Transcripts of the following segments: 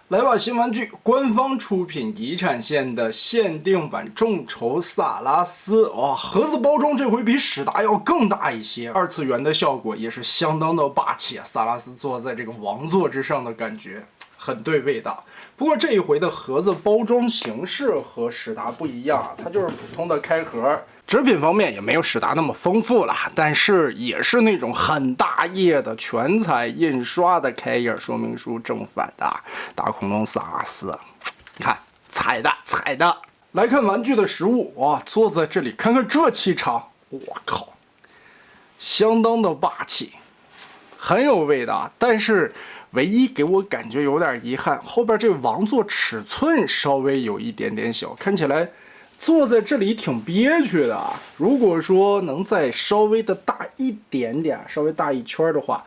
来吧，新玩具官方出品遗产线的限定版众筹萨拉斯哦，盒子包装这回比史达要更大一些，二次元的效果也是相当的霸气啊！萨拉斯坐在这个王座之上的感觉很对味道。不过这一回的盒子包装形式和史达不一样啊，它就是普通的开盒。纸品方面也没有史达那么丰富了，但是也是那种很大页的全彩印刷的开页说明书，正反的大恐龙萨拉斯，你看彩的。来看玩具的实物，哇，坐在这里看看这气场，我靠，相当的霸气，很有味道。但是唯一给我感觉有点遗憾，后边这个王座尺寸稍微有一点点小，看起来坐在这里挺憋屈的啊。如果说能再稍微的大一点点，稍微大一圈的话，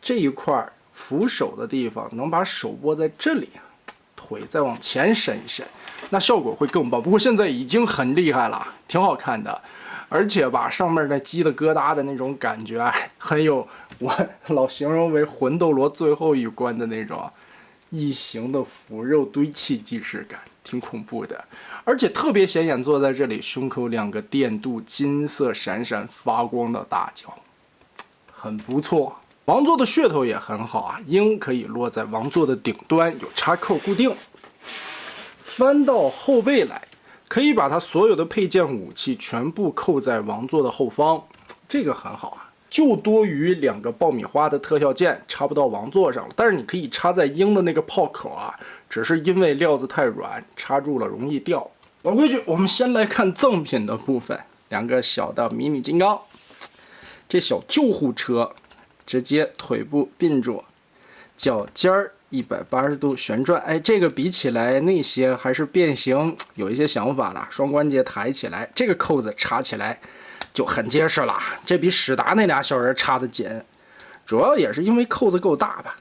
这一块扶手的地方能把手握在这里，腿再往前伸一伸，那效果会更棒。不过现在已经很厉害了，挺好看的，而且把上面那鸡的疙瘩的那种感觉，很有我老形容为魂斗罗最后一关的那种异形的腐肉堆砌即视感，挺恐怖的。而且特别显眼，坐在这里，胸口两个电镀金色闪闪发光的大角，很不错。王座的噱头也很好啊，鹰可以落在王座的顶端，有插扣固定。翻到后背来，可以把它所有的配件武器全部扣在王座的后方，这个很好啊。就多余两个爆米花的特效键插不到王座上了，但是你可以插在鹰的那个炮口啊，只是因为料子太软，插住了容易掉。老规矩，我们先来看赠品的部分，两个小的迷你金刚，这小救护车直接腿部并住，脚尖儿180度旋转，哎，这个比起来那些还是变形有一些想法的，双关节抬起来，这个扣子插起来就很结实了，这比史达那俩小人插的紧，主要也是因为扣子够大吧。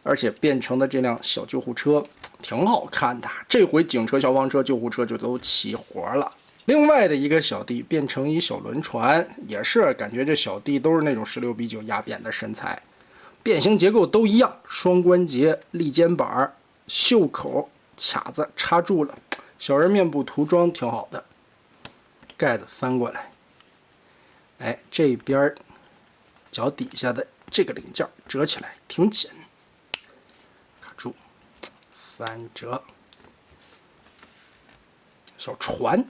而且变成的这辆小救护车挺好看的，这回警车、消防车、救护车就都齐活了。另外的一个小弟变成一小轮船，也是感觉这小弟都是那种16:9压扁的身材，变形结构都一样，双关节、立肩膀、袖口、卡子插住了，小人面部涂装挺好的。盖子翻过来，哎，这边脚底下的这个零件折起来挺紧，卡住，翻折，小船。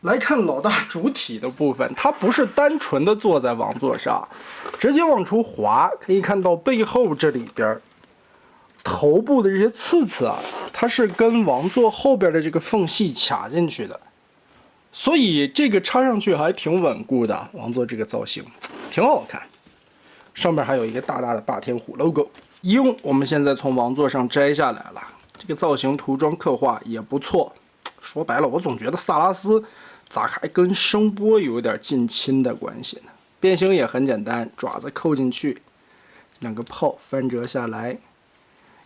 来看老大主体的部分，它不是单纯的坐在王座上，直接往出滑，可以看到背后这里边头部的这些刺刺啊，它是跟王座后边的这个缝隙卡进去的，所以这个插上去还挺稳固的。王座这个造型挺好看，上面还有一个大大的霸天虎 logo。鹰我们现在从王座上摘下来了，这个造型涂装刻画也不错。说白了，我总觉得萨拉斯咋还跟声波有点近亲的关系呢？变形也很简单，爪子扣进去，两个炮翻折下来。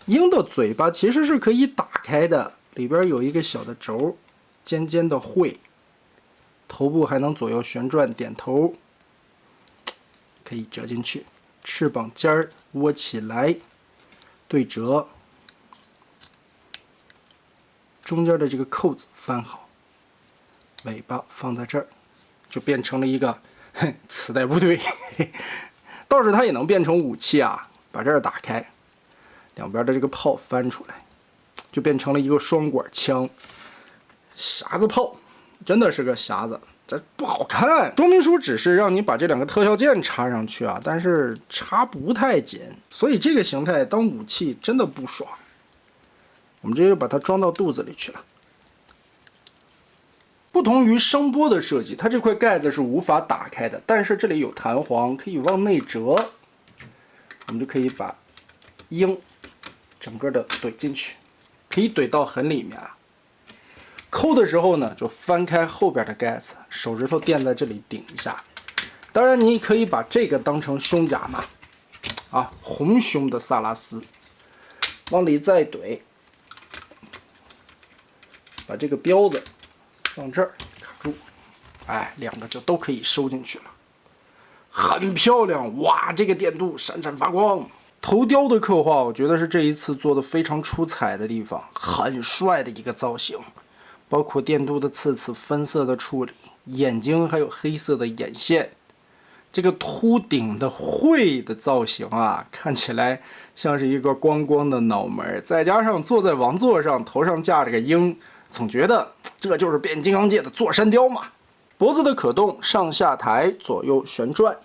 鹰的嘴巴其实是可以打开的，里边有一个小的轴，尖尖的喙，头部还能左右旋转点头，可以折进去。翅膀尖儿窝起来，对折，中间的这个扣子翻好，尾巴放在这儿，就变成了一个磁带部队。倒是它也能变成武器啊，把这儿打开，两边的这个炮翻出来，就变成了一个双管枪，匣子炮，真的是个匣子。这不好看，说明书只是让你把这两个特效键插上去啊，但是插不太紧，所以这个形态当武器真的不爽。我们直接把它装到肚子里去了。不同于声波的设计，它这块盖子是无法打开的，但是这里有弹簧，可以往内折，我们就可以把鹰整个的怼进去，可以怼到很里面啊。抠的时候呢，就翻开后边的盖子，手指头垫在这里顶一下。当然，你可以把这个当成胸甲嘛，啊，红胸的萨拉斯，往里再怼，把这个标子放这儿卡住，哎，两个就都可以收进去了，很漂亮哇！这个电镀闪闪发光。头雕的刻画，我觉得是这一次做的非常出彩的地方，很帅的一个造型，包括电镀的刺刺、分色的处理，眼睛还有黑色的眼线，这个秃顶的喙的造型啊，看起来像是一个光光的脑门，再加上坐在王座上，头上架着个鹰，总觉得这就是变形金刚界的座山雕嘛。脖子的可动，上下抬，左右旋转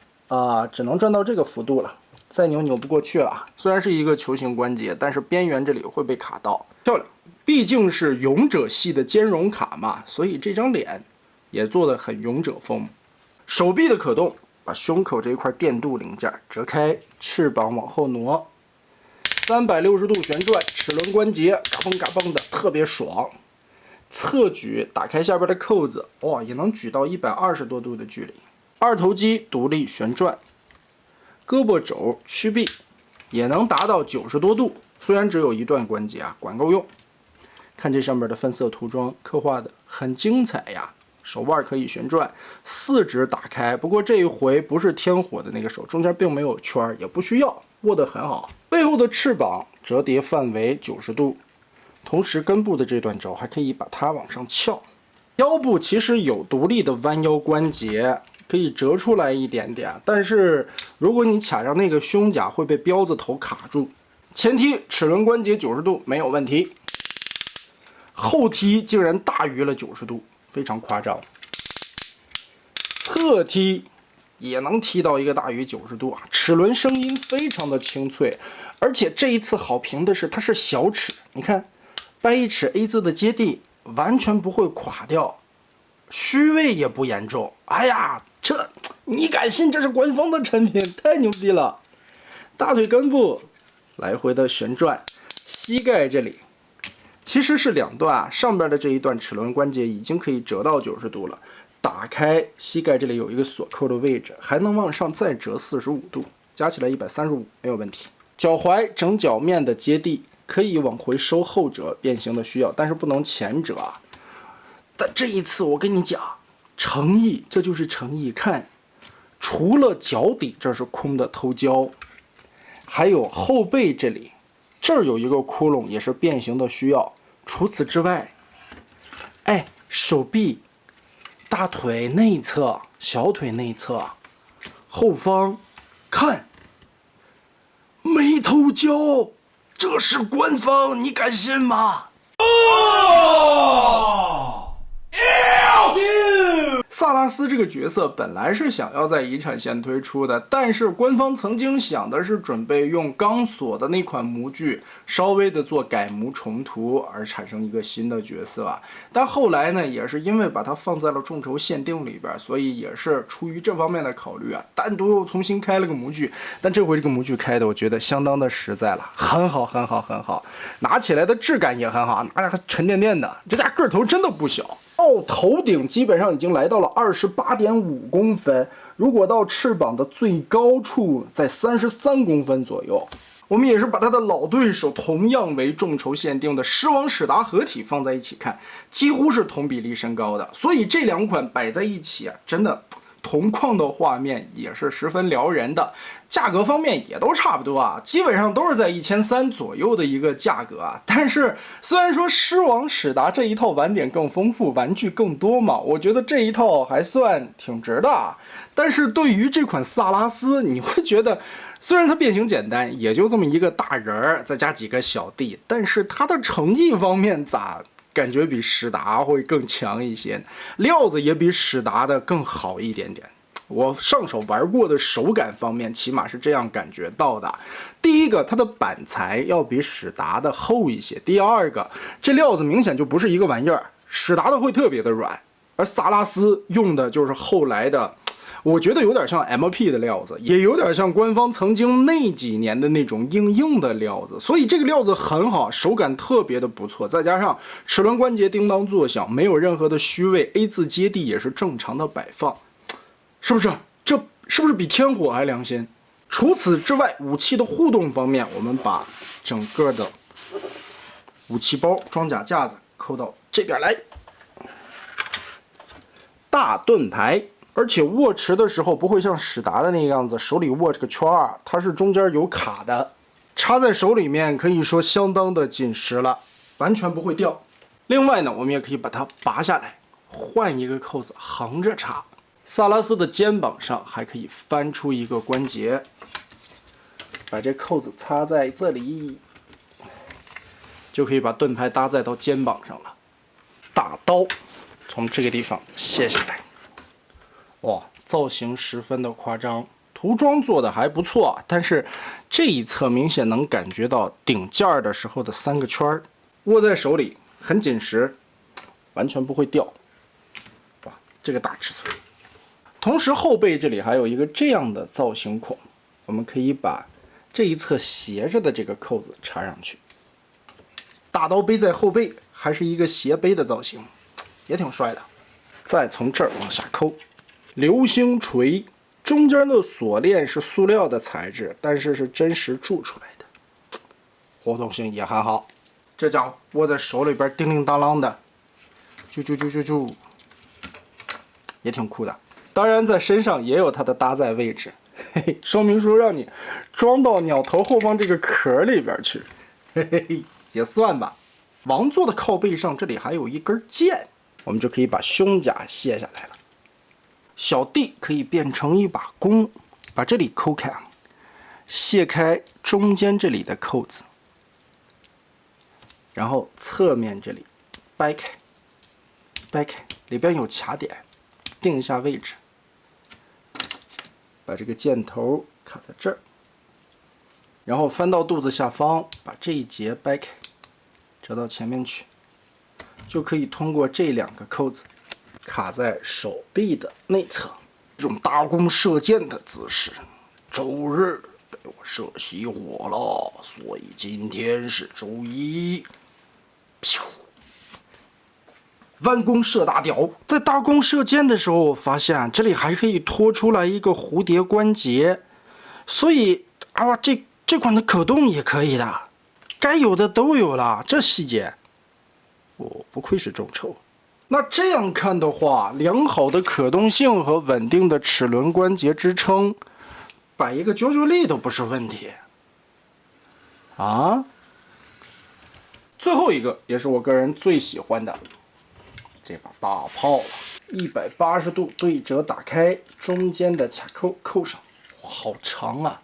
只能转到这个幅度了。再扭不过去了，虽然是一个球形关节，但是边缘这里会被卡到，漂亮。毕竟是勇者系的兼容卡嘛，所以这张脸也做得很勇者风。手臂的可动，把胸口这一块电镀零件折开，翅膀往后挪，360度旋转，齿轮关节嘎嘣嘎嘣的，特别爽。侧举，打开下边的扣子，哇，也能举到120多度的距离。二头肌独立旋转。胳膊肘屈臂也能达到90多度，虽然只有一段关节啊，管够用。看这上面的分色涂装刻画的很精彩呀，手腕可以旋转，四指打开，不过这一回不是天火的那个手，中间并没有圈，也不需要，握得很好。背后的翅膀折叠范围90度，同时根部的这段轴还可以把它往上翘。腰部其实有独立的弯腰关节，可以折出来一点点，但是如果你卡上那个胸甲会被彪子头卡住。前踢齿轮关节90度没有问题，后踢竟然大于了90度，非常夸张。侧踢也能踢到一个大于90度啊，齿轮声音非常的清脆，而且这一次好评的是它是小齿，你看掰一齿 A 字的接地完全不会垮掉，虚位也不严重。哎呀，这你敢信这是官方的产品？太牛逼了！大腿根部来回的旋转，膝盖这里其实是两段啊，上边的这一段齿轮关节已经可以折到90度了，打开膝盖这里有一个锁扣的位置，还能往上再折45度，加起来135没有问题。脚踝整脚面的接地可以往回收后折，变形的需要，但是不能前折啊。但这一次我跟你讲，诚意，这就是诚意。看，除了脚底这是空的偷胶，还有后背这里，这儿有一个窟窿，也是变形的需要。除此之外，哎，手臂、大腿内侧、小腿内侧、后方，看，没偷胶，这是官方，你敢信吗？萨拉斯这个角色本来是想要在遗产线推出的，但是官方曾经想的是准备用钢索的那款模具稍微的做改模重涂，而产生一个新的角色啊。但后来呢，也是因为把它放在了众筹限定里边，所以也是出于这方面的考虑啊，单独又重新开了个模具。但这回这个模具开的，我觉得相当的实在了，很好，很好，很好，拿起来的质感也很好，拿着沉甸甸的，这家个头真的不小。头顶基本上已经来到了28.5公分，如果到翅膀的最高处在33公分左右。我们也是把他的老对手同样为众筹限定的狮王史达合体放在一起看，几乎是同比例身高的，所以这两款摆在一起啊，真的同框的画面也是十分撩人的。价格方面也都差不多啊，基本上都是在1300左右的一个价格啊。但是虽然说狮王史达这一套玩点更丰富，玩具更多嘛，我觉得这一套还算挺值的啊。但是对于这款萨拉斯，你会觉得虽然它变形简单，也就这么一个大人儿，再加几个小弟，但是它的诚意方面咋感觉比史达会更强一些，料子也比史达的更好一点点。我上手玩过的手感方面，起码是这样感觉到的。第一个，它的板材要比史达的厚一些；第二个，这料子明显就不是一个玩意儿，史达的会特别的软，而萨拉斯用的就是后来的。我觉得有点像 MP 的料子，也有点像官方曾经那几年的那种硬的料子，所以这个料子很好，手感特别的不错，再加上齿轮关节叮当作响，没有任何的虚位 ，A 字接地也是正常的摆放，是不是？这是不是比天火还良心？除此之外，武器的互动方面，我们把整个的武器包装甲架子扣到这边来，大盾牌。而且握持的时候不会像史达的那个样子，手里握这个圈儿，它是中间有卡的，插在手里面可以说相当的紧实了，完全不会掉。另外呢，我们也可以把它拔下来，换一个扣子横着插。萨拉斯的肩膀上还可以翻出一个关节，把这扣子插在这里，就可以把盾牌搭载到肩膀上了。大刀从这个地方卸下来，哇，造型十分的夸张。涂装做的还不错，但是这一侧明显能感觉到顶件儿的时候的3个圈儿，握在手里很紧实，完全不会掉。哇，这个大尺寸。同时后背这里还有一个这样的造型孔，我们可以把这一侧斜着的这个扣子插上去。大刀背在后背，还是一个斜背的造型，也挺帅的。再从这儿往下抠，流星锤。中间的锁链是塑料的材质，但是是真实铸出来的，活动性也很好。这家伙握在手里边叮叮当啷的，就，也挺酷的。当然，在身上也有它的搭载位置，嘿嘿，说明书让你装到鸟头后方这个壳里边去，嘿嘿，也算吧。王座的靠背上这里还有一根剑，我们就可以把胸甲卸下来了。小弟可以变成一把弓，把这里抠开，卸开中间这里的扣子，然后侧面这里掰开，里边有卡点，定一下位置，把这个箭头卡在这儿，然后翻到肚子下方，把这一节掰开，折到前面去，就可以通过这2个扣子卡在手臂的内侧，这种搭弓射箭的姿势，周日被我射熄火了，所以今天是周一。弯弓射大雕，在搭弓射箭的时候，我发现这里还可以拖出来一个蝴蝶关节，所以啊，这款的可动也可以的，该有的都有了，这细节，哦，不愧是众筹。那这样看的话，良好的可动性和稳定的齿轮关节支撑，摆一个啾啾力都不是问题啊。最后一个也是我个人最喜欢的这把大炮了，180度对折打开，中间的卡扣扣上，哇，好长啊！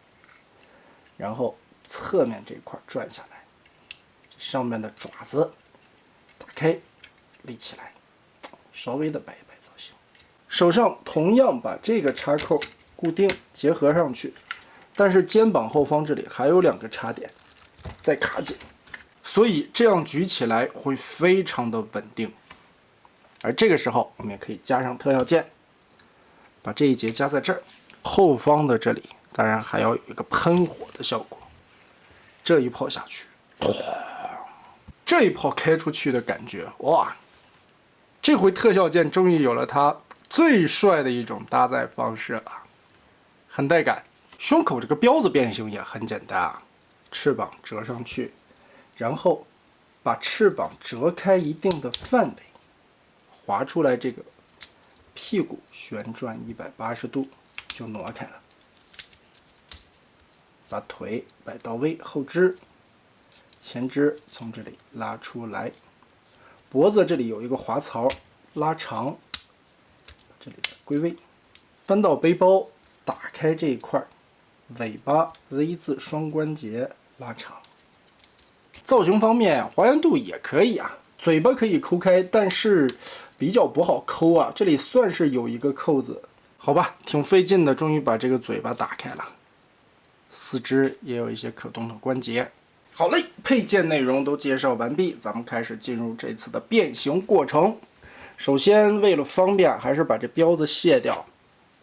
然后侧面这一块转下来，上面的爪子打开，立起来。稍微的摆一摆造型，手上同样把这个插扣固定结合上去，但是肩膀后方这里还有2个插点，再卡紧，所以这样举起来会非常的稳定。而这个时候我们也可以加上特效键，把这一节加在这儿，后方的这里当然还要有一个喷火的效果，这一炮下去，这一炮开出去的感觉，哇！这回特效键终于有了它最帅的一种搭载方式了，很带感。胸口这个标子变形也很简单啊，翅膀折上去，然后把翅膀折开一定的范围，划出来这个屁股旋转180度就挪开了，把腿摆到位，后肢、前肢从这里拉出来。脖子这里有一个滑槽，拉长，这里的归位，翻到背包，打开这一块，尾巴 Z 字双关节拉长。造型方面，还原度也可以啊，嘴巴可以抠开，但是比较不好抠啊。这里算是有一个扣子，好吧，挺费劲的，终于把这个嘴巴打开了。四肢也有一些可动的关节。好嘞，配件内容都介绍完毕，咱们开始进入这次的变形过程。首先，为了方便，还是把这标子卸掉，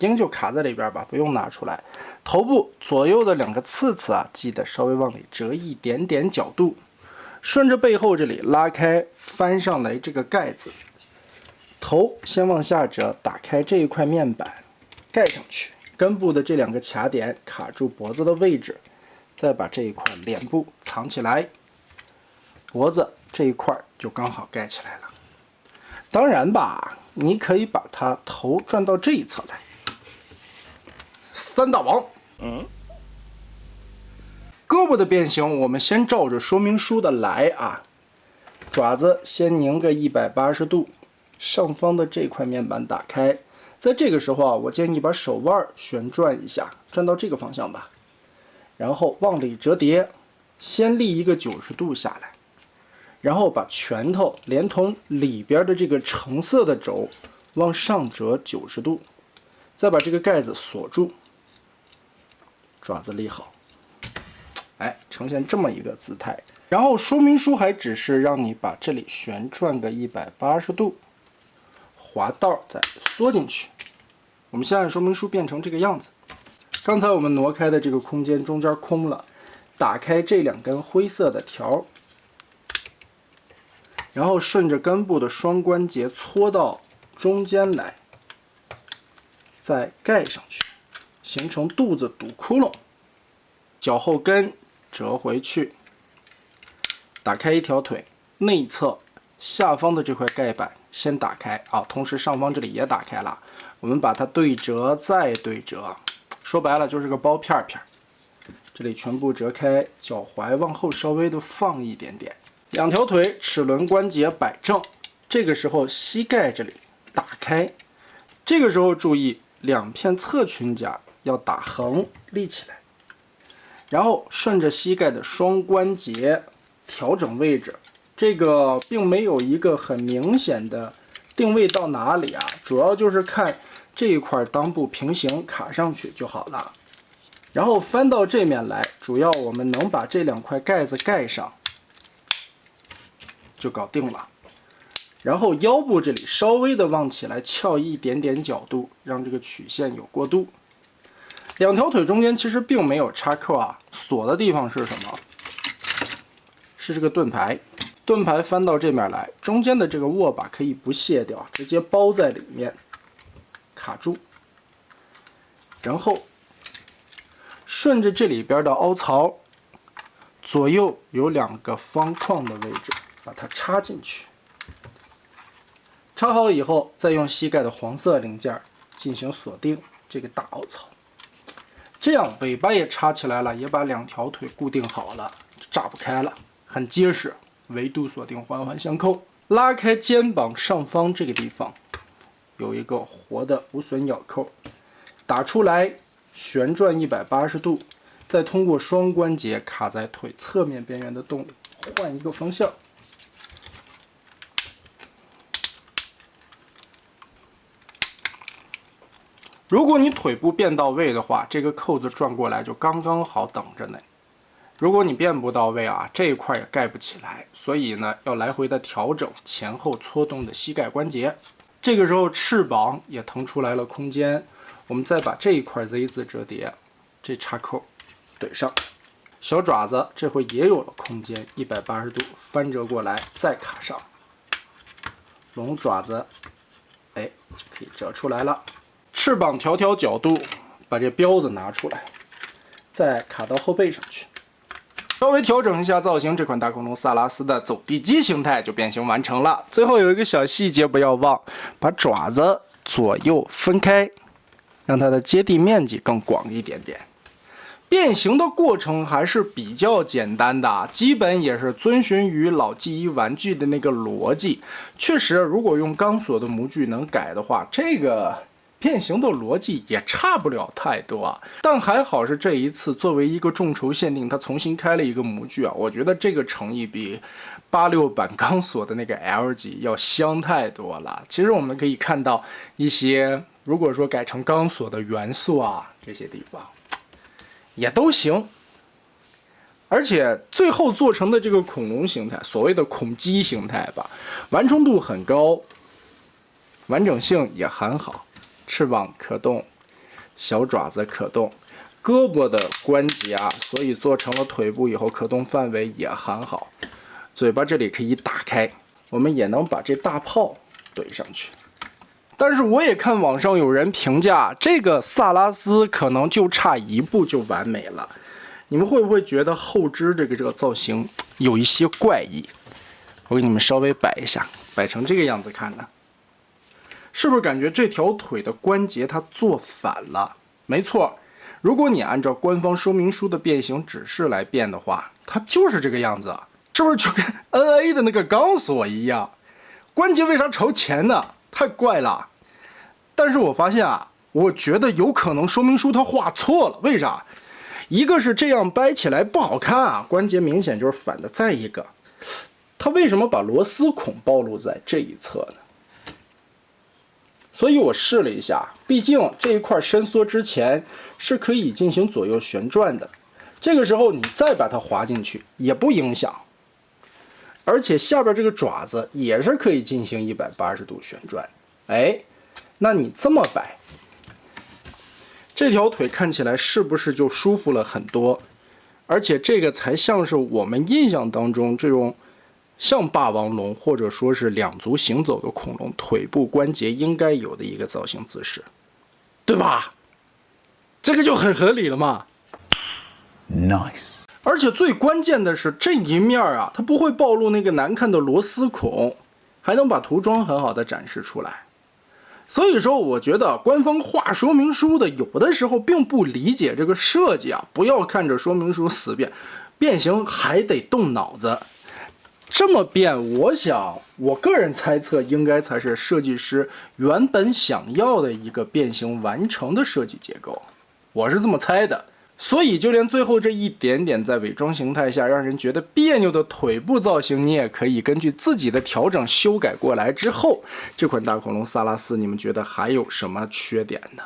鹰就卡在里边吧，不用拿出来。头部左右的2个刺刺啊，记得稍微往里折一点点角度，顺着背后这里拉开，翻上来这个盖子。头先往下折，打开这一块面板，盖上去。根部的这2个卡点卡住脖子的位置。再把这一块脸部藏起来，脖子这一块就刚好盖起来了。当然吧，你可以把它头转到这一侧来。3大王，胳膊的变形，我们先照着说明书的来啊。爪子先拧个180度，上方的这块面板打开。在这个时候啊，我建议把手腕旋转一下，转到这个方向吧。然后往里折叠，先立一个90度下来，然后把拳头连同里边的这个橙色的轴往上折90度，再把这个盖子锁住，爪子立好。哎，呈现这么一个姿态。然后说明书还只是让你把这里旋转个180度，滑道再缩进去。我们先按说明书变成这个样子。刚才我们挪开的这个空间中间空了，打开这2根灰色的条，然后顺着根部的双关节搓到中间来，再盖上去，形成肚子堵窟窿。脚后跟折回去，打开一条腿，内侧下方的这块盖板先打开啊，同时上方这里也打开了。我们把它对折再对折，说白了就是个包片片。这里全部折开，脚踝往后稍微的放一点点，2条腿齿轮关节摆正。这个时候膝盖这里打开，这个时候注意2片侧裙甲要打横立起来。然后顺着膝盖的双关节调整位置，这个并没有一个很明显的定位到哪里啊，主要就是看这一块裆部平行卡上去就好了。然后翻到这面来，主要我们能把这2块盖子盖上就搞定了。然后腰部这里稍微的往起来翘一点点角度，让这个曲线有过渡。2条腿中间其实并没有插扣啊，锁的地方是什么？是这个盾牌。盾牌翻到这面来，中间的这个握把可以不卸掉，直接包在里面，卡住。然后顺着这里边的凹槽，左右有2个方框的位置，把它插进去。插好以后，再用膝盖的黄色零件进行锁定这个大凹槽。这样尾巴也插起来了，也把2条腿固定好了，炸不开了，很结实。维度锁定，环环相扣。拉开肩膀上方这个地方有一个活的无损咬扣，打出来，旋转180度，再通过双关节卡在腿侧面边缘的洞里，换一个方向。如果你腿部变到位的话，这个扣子转过来就刚刚好等着呢。如果你变不到位啊，这一块也盖不起来，所以呢要来回的调整前后搓动的膝盖关节。这个时候翅膀也腾出来了空间，我们再把这一块 Z 字折叠，这插扣怼上。小爪子这回也有了空间，180度翻折过来再卡上。龙爪子，哎，就可以折出来了。翅膀调角度，把这标子拿出来，再卡到后背上去。稍微调整一下造型，这款大恐龙萨拉斯的走地鸡形态就变形完成了。最后有一个小细节不要忘，把爪子左右分开，让它的接地面积更广一点点。变形的过程还是比较简单的，基本也是遵循于老记忆玩具的那个逻辑。确实，如果用钢索的模具能改的话，这个变形的逻辑也差不了太多啊。但还好是这一次作为一个众筹限定，它重新开了一个模具啊，我觉得这个诚意比86版钢索的那个 L 级要香太多了。其实我们可以看到一些如果说改成钢索的元素啊，这些地方也都行。而且最后做成的这个恐龙形态，所谓的恐鸡形态吧，完成度很高，完整性也很好。翅膀可动，小爪子可动，胳膊的关节啊，所以做成了腿部以后可动范围也很好。嘴巴这里可以打开，我们也能把这大炮怼上去。但是我也看网上有人评价，这个萨拉斯可能就差一步就完美了。你们会不会觉得后肢这个造型有一些怪异？我给你们稍微摆一下，摆成这个样子看呢。是不是感觉这条腿的关节它做反了？没错，如果你按照官方说明书的变形指示来变的话，它就是这个样子，是不是就跟 NA 的那个钢索一样？关节为啥朝前呢？太怪了。但是我发现啊，我觉得有可能说明书它画错了。为啥？一个是这样掰起来不好看啊，关节明显就是反的。再一个，它为什么把螺丝孔暴露在这一侧呢？所以我试了一下，毕竟这一块伸缩之前是可以进行左右旋转的，这个时候你再把它滑进去也不影响，而且下边这个爪子也是可以进行180度旋转。哎，那你这么摆，这条腿看起来是不是就舒服了很多？而且这个才像是我们印象当中这种像霸王龙或者说是两足行走的恐龙腿部关节应该有的一个造型姿势，对吧？这个就很合理了嘛。Nice。而且最关键的是这一面啊，它不会暴露那个难看的螺丝孔，还能把涂装很好的展示出来。所以说，我觉得官方画说明书的有的时候并不理解这个设计啊，不要看着说明书死变，变形还得动脑子。这么变，我想我个人猜测应该才是设计师原本想要的一个变形完成的设计结构，我是这么猜的。所以就连最后这一点点在伪装形态下让人觉得别扭的腿部造型，你也可以根据自己的调整修改过来之后，这款大恐龙萨拉斯你们觉得还有什么缺点呢？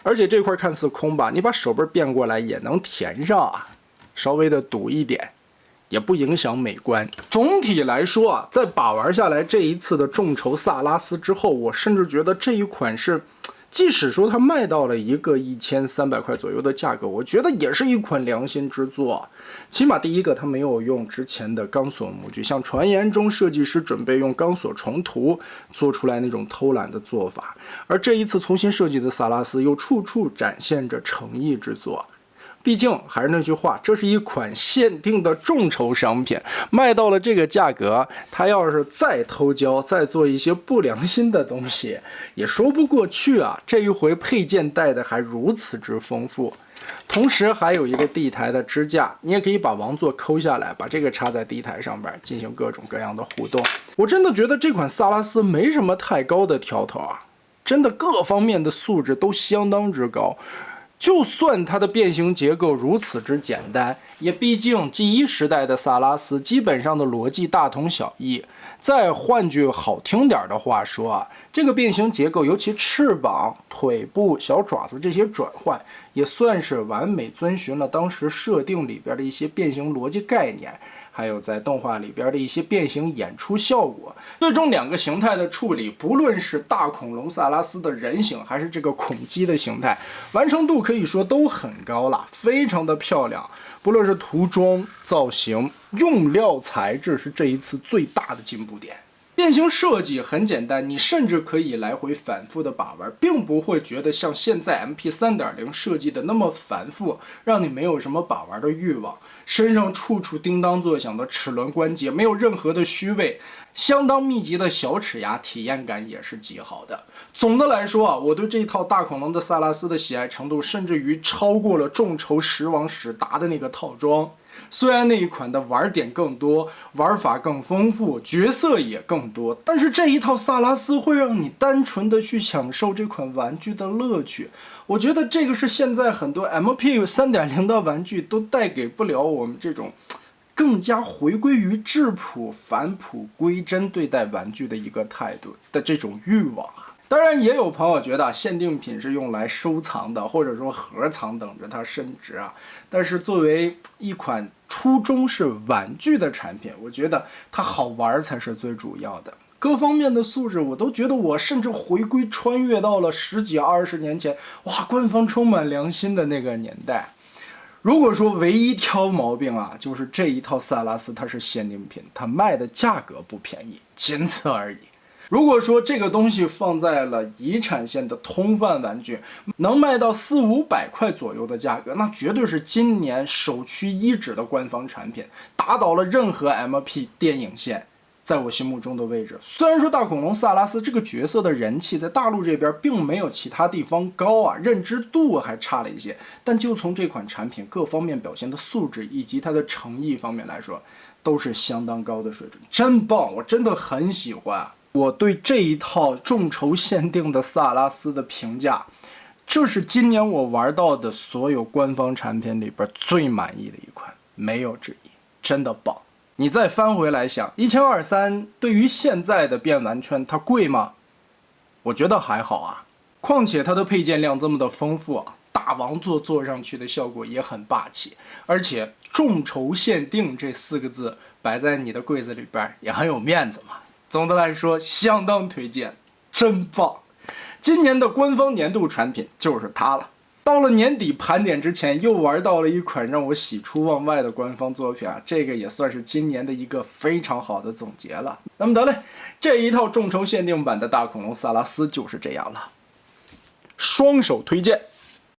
而且这块看似空吧，你把手背变过来也能填上啊，稍微的堵一点也不影响美观。总体来说啊，在把玩下来这一次的众筹萨拉斯之后，我甚至觉得这一款是即使说它卖到了一个1300块左右的价格，我觉得也是一款良心之作。起码第一个，它没有用之前的钢索模具，像传言中设计师准备用钢索重涂做出来那种偷懒的做法。而这一次重新设计的萨拉斯又处处展现着诚意之作。毕竟还是那句话，这是一款限定的众筹商品，卖到了这个价格，它要是再偷胶，再做一些不良心的东西，也说不过去啊。这一回配件带的还如此之丰富，同时还有一个地台的支架，你也可以把王座抠下来，把这个插在地台上边，进行各种各样的互动。我真的觉得这款萨拉斯没什么太高的挑头啊，真的各方面的素质都相当之高。就算它的变形结构如此之简单，也毕竟 G1 时代的萨拉斯基本上的逻辑大同小异。再换句好听点的话说啊，这个变形结构，尤其翅膀、腿部、小爪子这些转换，也算是完美遵循了当时设定里边的一些变形逻辑概念，还有在动画里边的一些变形演出效果。最终两个形态的处理，不论是大恐龙萨拉斯的人形，还是这个恐鸡的形态，完成度可以说都很高了，非常的漂亮。不论是涂装、造型、用料材质，是这一次最大的进步点。变形设计很简单，你甚至可以来回反复的把玩，并不会觉得像现在 MP 3.0 设计的那么繁复，让你没有什么把玩的欲望。身上处处叮当作响的齿轮关节，没有任何的虚位，相当密集的小齿牙，体验感也是极好的。总的来说啊，我对这套大恐龙的萨拉斯的喜爱程度，甚至于超过了众筹十王史达的那个套装。虽然那一款的玩点更多，玩法更丰富，角色也更多，但是这一套萨拉斯会让你单纯的去享受这款玩具的乐趣。我觉得这个是现在很多 MP 3.0 的玩具都带给不了我们这种更加回归于质朴、返璞归真对待玩具的一个态度的这种欲望啊。当然也有朋友觉得限定品是用来收藏的，或者说盒藏等着它升值啊。但是作为一款初衷是玩具的产品，我觉得它好玩才是最主要的。各方面的素质我都觉得我甚至回归穿越到了10几20年前，哇，官方充满良心的那个年代。如果说唯一挑毛病啊，就是这一套萨拉斯它是限定品，它卖的价格不便宜，仅此而已。如果说这个东西放在了遗产线的通贩玩具，能卖到400-500块左右的价格，那绝对是今年首屈一指的官方产品，打倒了任何 MP 电影线。在我心目中的位置。虽然说大恐龙萨拉斯这个角色的人气在大陆这边并没有其他地方高啊，认知度还差了一些，但就从这款产品各方面表现的素质以及它的诚意方面来说，都是相当高的水准，真棒，我真的很喜欢。我对这一套众筹限定的萨拉斯的评价，这是今年我玩到的所有官方产品里边最满意的一款，没有之一，真的棒。你再翻回来想，1230对于现在的变玩圈，它贵吗？我觉得还好啊。况且它的配件量这么的丰富啊，大王座坐上去的效果也很霸气，而且众筹限定这4个字摆在你的柜子里边也很有面子嘛。总的来说，相当推荐，真棒。今年的官方年度产品就是它了。到了年底盘点之前，又玩到了一款让我喜出望外的官方作品啊，这个也算是今年的一个非常好的总结了。那么得嘞，这一套众筹限定版的大恐龙萨拉斯就是这样了，双手推荐。